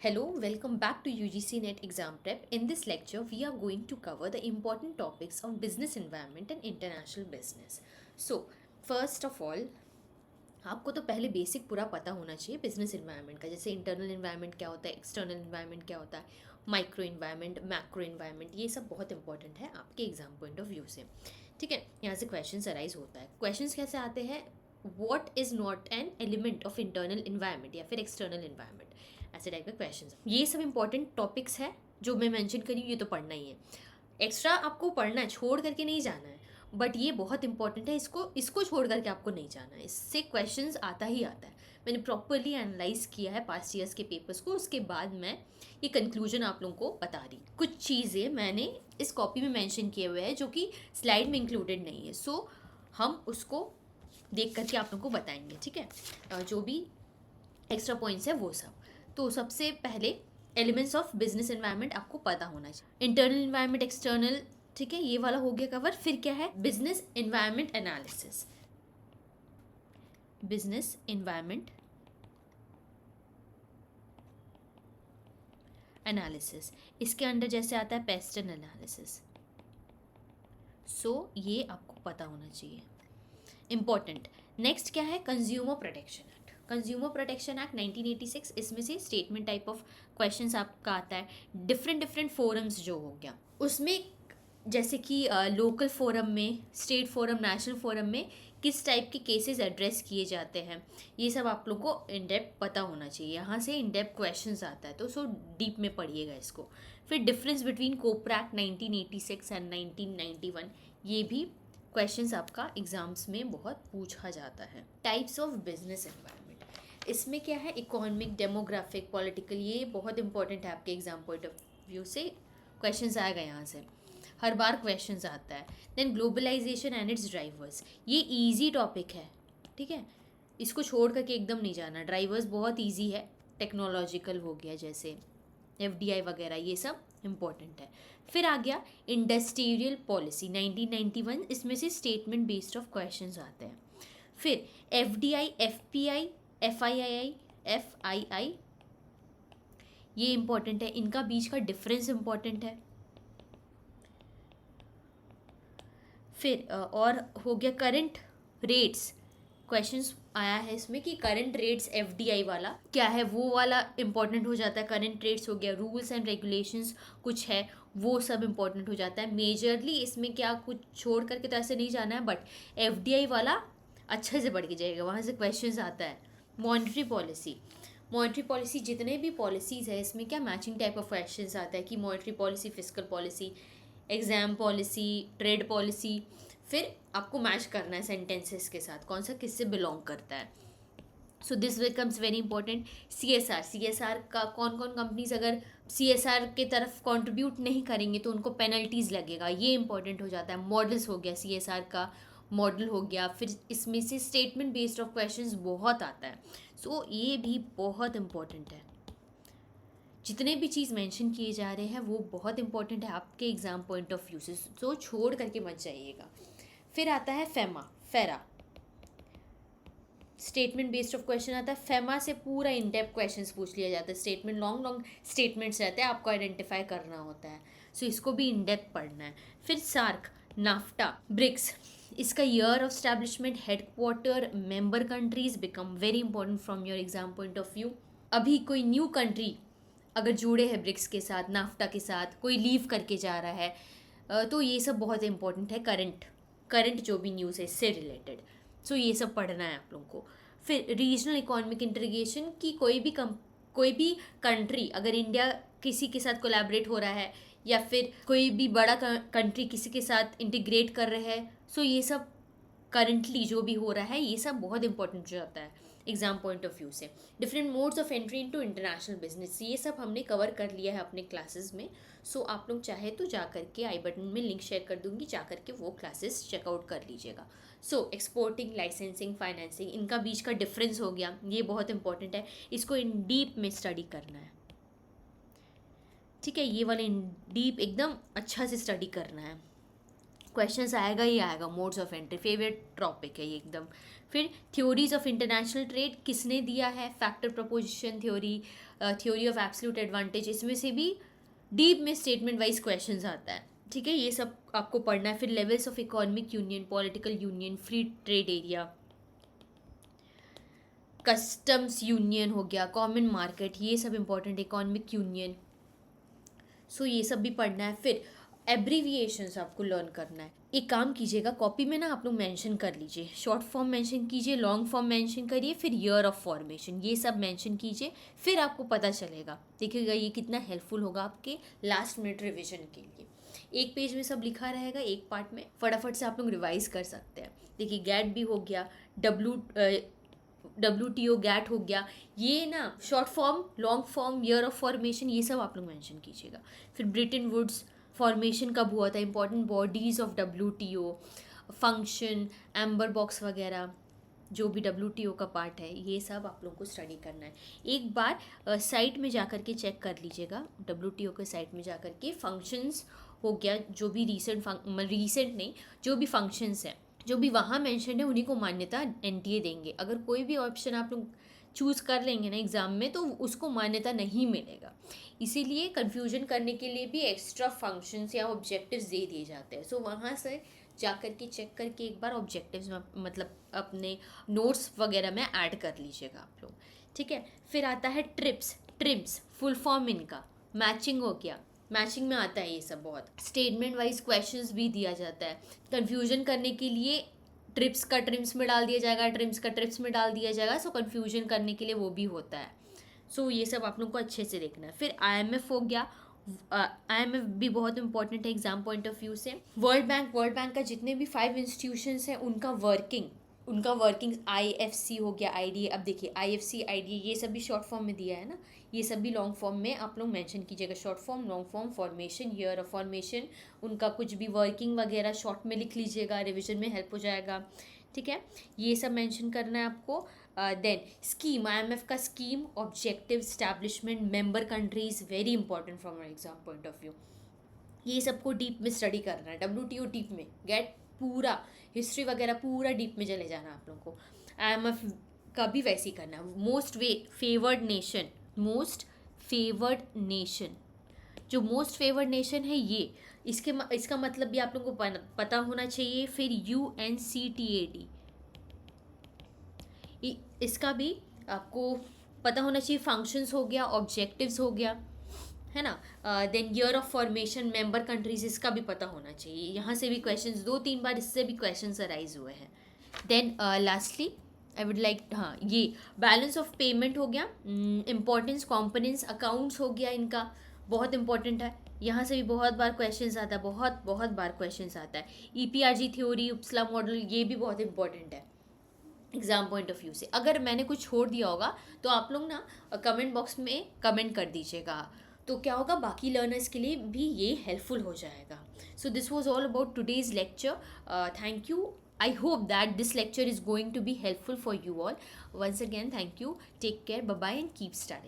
Hello, welcome back to UGC NET Exam Prep. In this lecture, we are going to cover the important topics of business environment and international business. So, first of all, आपको तो पहले basic पूरा पता होना चाहिए business environment का, जैसे internal environment क्या होता है, एक्सटर्नल इन्वायरमेंट क्या होता है, माइक्रो इन्वायरमेंट, मैक्रो इन्वायरमेंट, ये सब बहुत इंपॉर्टेंट है आपके एग्जाम पॉइंट ऑफ व्यू से। ठीक है, यहाँ से क्वेश्चन अराइज होता है। क्वेश्चन कैसे आते हैं? What is not an element of internal environment या फिर एक्सटर्नल इन्वायरमेंट, ऐसे टाइप के क्वेश्चन। ये सब इंपॉर्टेंट टॉपिक्स है जो मैं मेंशन करी हूँ, ये तो पढ़ना ही है। एक्स्ट्रा आपको पढ़ना है, छोड़ करके नहीं जाना है, बट ये बहुत इंपॉर्टेंट है, इसको इसको छोड़ करके आपको नहीं जाना है। इससे क्वेश्चंस आता ही आता है। मैंने प्रॉपरली एनालाइज किया है पास्ट ईयर्स के पेपर्स को, उसके बाद मैं ये कंक्लूजन आप लोगों को बता रही। कुछ चीज़ें मैंने इस कॉपी में मेंशन किए हुए हैं जो कि स्लाइड में इंक्लूडेड नहीं है, सो हम उसको देख करके आप लोगों को बताएंगे। ठीक है, जो भी एक्स्ट्रा पॉइंट्स है वो सब। तो सबसे पहले एलिमेंट्स ऑफ बिजनेस एनवायरनमेंट आपको पता होना चाहिए। इंटरनल इन्वायरमेंट, एक्सटर्नल, ठीक है, ये वाला हो गया कवर। फिर क्या है? Business environment analysis. Business environment analysis, इसके अंडर जैसे आता है पेस्ट एनालिसिस। सो ये आपको पता होना चाहिए, इंपॉर्टेंट। नेक्स्ट क्या है? Consumer protection act. Consumer protection act 1986, इसमें से स्टेटमेंट टाइप ऑफ क्वेश्चंस आपका आता है। डिफरेंट डिफरेंट फोरम्स जो हो गया उसमें, जैसे कि लोकल फोरम में, स्टेट फोरम, नेशनल फोरम में किस टाइप के केसेस एड्रेस किए जाते हैं, ये सब आप लोग को इन डेप्थ पता होना चाहिए। यहाँ से इन डेप्थ क्वेश्चंस आता है, तो सो डीप में पढ़िएगा इसको। फिर difference between COPRA act 1986 and 1991, ये भी क्वेश्चंस आपका एग्जाम्स में बहुत पूछा जाता है। टाइप्स ऑफ बिजनेस एनवायरनमेंट, इसमें क्या है? इकोनॉमिक, डेमोग्राफिक, पॉलिटिकल, ये बहुत इंपॉर्टेंट है आपके एग्जाम पॉइंट ऑफ व्यू से। क्वेश्चंस आएगा यहाँ से, हर बार क्वेश्चंस आता है। Then globalisation and its drivers, ये इजी टॉपिक है। ठीक है, इसको छोड़ करके एकदम नहीं जाना। ड्राइवर्स बहुत इजी है, टेक्नोलॉजिकल हो गया जैसे एफडीआई वगैरह, ये सब इम्पोर्टेंट है। फिर आ गया इंडस्ट्रियल पॉलिसी 1991, इसमें से स्टेटमेंट बेस्ड ऑफ क्वेश्चंस आते हैं। फिर एफडीआई, एफपीआई, एफआईआई, एफआईआई, ये इंपॉर्टेंट है, इनका बीच का डिफरेंस इंपॉर्टेंट है। फिर और हो गया करंट रेट्स, क्वेश्चंस आया है इसमें कि करंट रेट्स एफडीआई वाला क्या है, वो वाला इंपॉर्टेंट हो जाता है। करंट रेट्स हो गया, रूल्स एंड रेगुलेशंस कुछ है, वो सब इंपॉर्टेंट हो जाता है। मेजरली इसमें क्या, कुछ छोड़ करके तो ऐसे नहीं जाना है, बट एफडीआई वाला अच्छे से बढ़ के जाएगा, वहाँ से क्वेश्चंस आता है। मॉनेटरी पॉलिसी, मॉनेटरी पॉलिसी जितने भी पॉलिसीज़ है इसमें क्या मैचिंग टाइप ऑफ क्वेश्चंस आता है कि monetary policy, physical policy, exam policy, trade policy. फिर आपको मैच करना है सेंटेंसेस के साथ, कौन सा किससे बिलोंग करता है। So this becomes very important. CSR, CSR का कौन कौन कंपनीज अगर सीएसआर के तरफ कंट्रीब्यूट नहीं करेंगे तो उनको पेनल्टीज लगेगा, ये इंपॉर्टेंट हो जाता है। मॉडल्स हो गया, सीएसआर का मॉडल हो गया। फिर इसमें से स्टेटमेंट बेस्ड ऑफ क्वेश्चंस बहुत आता है, सो ये भी बहुत इंपॉर्टेंट है। जितने भी चीज़ मेंशन किए जा रहे हैं वो बहुत इंपॉर्टेंट है आपके एग्जाम पॉइंट ऑफ व्यू से, तो छोड़ करके मत जाइएगा। फिर आता है फेमा, फेरा, स्टेटमेंट बेस्ड ऑफ क्वेश्चन आता है। फेमा से पूरा इन डेप्थ क्वेश्चंस पूछ लिया जाता है। स्टेटमेंट, लॉन्ग लॉन्ग स्टेटमेंट्स रहते हैं, आपको आइडेंटिफाई करना होता है, सो इसको भी इन डेप्थ पढ़ना है। फिर सार्क, नाफ्टा, ब्रिक्स, इसका year of establishment, headquarter, member countries become very important from your exam point of view. अभी कोई न्यू कंट्री अगर जुड़े हैं ब्रिक्स के साथ, नाफ्टा के साथ, कोई लीव करके जा रहा है, तो ये सब बहुत इंपॉर्टेंट है। करंट करंट जो भी न्यूज़ है इससे रिलेटेड, सो ये सब पढ़ना है आप लोगों को। फिर रीजनल इकोनॉमिक इंटीग्रेशन की, कोई भी कंट्री अगर इंडिया किसी के साथ कोलैबोरेट हो रहा है या फिर कोई भी बड़ा कंट्री किसी के साथ इंटीग्रेट कर रहे हैं, सो ये सब करंटली जो भी हो रहा है ये सब बहुत इंपॉर्टेंट हो जाता है एग्जाम पॉइंट ऑफ व्यू से। Different modes of entry into international business, ये सब हमने कवर कर लिया है अपने क्लासेस में, सो आप लोग चाहे तो जा करके आई बटन में लिंक शेयर कर दूंगी, जा करके वो क्लासेस चेकआउट कर लीजिएगा। सो एक्सपोर्टिंग, लाइसेंसिंग, फाइनेंसिंग, इनका बीच का डिफरेंस हो गया, ये बहुत इंपॉर्टेंट है, इसको इन डीप में स्टडी करना है। ठीक है, ये वाले इन डीप एकदम अच्छा से स्टडी करना है, क्वेश्चंस आएगा ही आएगा। Modes of entry favourite topic है ये एकदम। फिर थ्योरीज ऑफ इंटरनेशनल ट्रेड किसने दिया है? Factor preposition theory, theory of absolute advantage, इसमें से भी डीप में स्टेटमेंट वाइज क्वेश्चंस आता है, ठीक है, ये सब आपको पढ़ना है। फिर levels of economic union, political union, free trade area, customs union हो गया, कॉमन मार्केट, ये सब इंपॉर्टेंट, इकोनॉमिक यूनियन, सो ये सब भी पढ़ना है। फिर एब्रीविएशंस आपको लर्न करना है। एक काम कीजिएगा, कॉपी में ना आप लोग मेंशन कर लीजिए, शॉर्ट फॉर्म मेंशन कीजिए, लॉन्ग फॉर्म मेंशन करिए, फिर ईयर ऑफ फॉर्मेशन, ये सब मेंशन कीजिए, फिर आपको पता चलेगा। देखिएगा ये कितना हेल्पफुल होगा आपके लास्ट मिनट रिविजन के लिए। एक पेज में सब लिखा रहेगा, एक पार्ट में फटाफट से आप लोग रिवाइज कर सकते हैं। देखिए गैट भी हो गया, WTO गैट हो गया, ये ना short form, long form, year of formation, ये सब आप लोग मेंशन कीजिएगा। फिर ब्रिटेन वुड्स फॉर्मेशन कब हुआ था, important bodies of WTO, function, amber box वगैरह, जो भी WTO का पार्ट है, ये सब आप लोगों को स्टडी करना है। एक बार साइट में जाकर के चेक कर लीजिएगा, WTO के साइट में जाकर के फंक्शंस हो गया, जो भी रीसेंट नहीं, जो भी फंक्शंस हैं, जो भी वहाँ मेंशन है, उन्हीं को मान्यता NTA देंगे। अगर कोई भी ऑप्शन आप लोग चूज़ कर लेंगे ना एग्ज़ाम में, तो उसको मान्यता नहीं मिलेगा। इसीलिए कन्फ्यूजन करने के लिए भी एक्स्ट्रा फंक्शंस या ऑब्जेक्टिव्स दे दिए जाते हैं। सो वहाँ से जाकर के चेक करके एक बार ऑब्जेक्टिव्स में, मतलब अपने नोट्स वगैरह में ऐड कर लीजिएगा आप लोग, ठीक है। फिर आता है ट्रिम्स, फुल फॉर्म इनका, मैचिंग हो गया, मैचिंग में आता है ये सब। बहुत स्टेटमेंट वाइज क्वेश्चंस भी दिया जाता है। कन्फ्यूजन करने के लिए ट्रिप्स का ट्रिम्स में डाल दिया जाएगा, ट्रिम्स का ट्रिप्स में डाल दिया जाएगा, सो कन्फ्यूजन करने के लिए वो भी होता है। सो ये सब आप लोग को अच्छे से देखना है। फिर IMF हो गया, IMF भी बहुत इंपॉर्टेंट है एग्जाम पॉइंट ऑफ व्यू से। वर्ल्ड बैंक का जितने भी 5 इंस्टीट्यूशंस हैं, उनका वर्किंग IFC हो गया, IDA। अब देखिए IFC, IDA, ये सब भी शॉर्ट फॉर्म में दिया है ना, ये सब भी लॉन्ग फॉर्म में आप लोग मेंशन कीजिएगा। Short form, long form, formation, year of formation, उनका कुछ भी वर्किंग वगैरह शॉर्ट में लिख लीजिएगा, रिविजन में हेल्प हो जाएगा, ठीक है। ये सब मेंशन करना है आपको। देन स्कीम, IMF का scheme, objective, establishment, member countries, very important from exam point of view. ये सबको डीप में स्टडी करना है। WTO डीप में, गेट पूरा हिस्ट्री वगैरह पूरा डीप में चले जाना आप लोगों को। IMF का भी वैसे ही करना है। मोस्ट फेवर्ड नेशन, जो मोस्ट फेवर्ड नेशन है ये, इसका मतलब भी आप लोगों को पता होना चाहिए। फिर UNCTAD, इसका भी आपको पता होना चाहिए। फंक्शंस हो गया, ऑब्जेक्टिव्स हो गया, है ना। Then year of formation, member countries, इसका भी पता होना चाहिए। यहाँ से भी क्वेश्चंस 2-3 बार इससे भी क्वेश्चंस अराइज हुए हैं। Then lastly I would like, हाँ, ये बैलेंस ऑफ पेमेंट हो गया, इम्पोर्टेंस, कॉम्पोनेंट्स, अकाउंट्स हो गया, इनका बहुत इंपॉर्टेंट है। यहाँ से भी बहुत बार क्वेश्चंस आता है, बहुत बार क्वेश्चंस आता है। EPRG थ्योरी, उपसला मॉडल, ये भी बहुत इंपॉर्टेंट है एग्जाम पॉइंट ऑफ व्यू से। अगर मैंने कुछ छोड़ दिया होगा तो आप लोग ना कमेंट बॉक्स में कमेंट कर दीजिएगा, तो क्या होगा, बाकी लर्नर्स के लिए भी ये हेल्पफुल हो जाएगा। So this was all about today's lecture. Thank you. I hope that this lecture is going to be helpful for you all. Once again, thank you. Take care. Bye-bye and keep studying.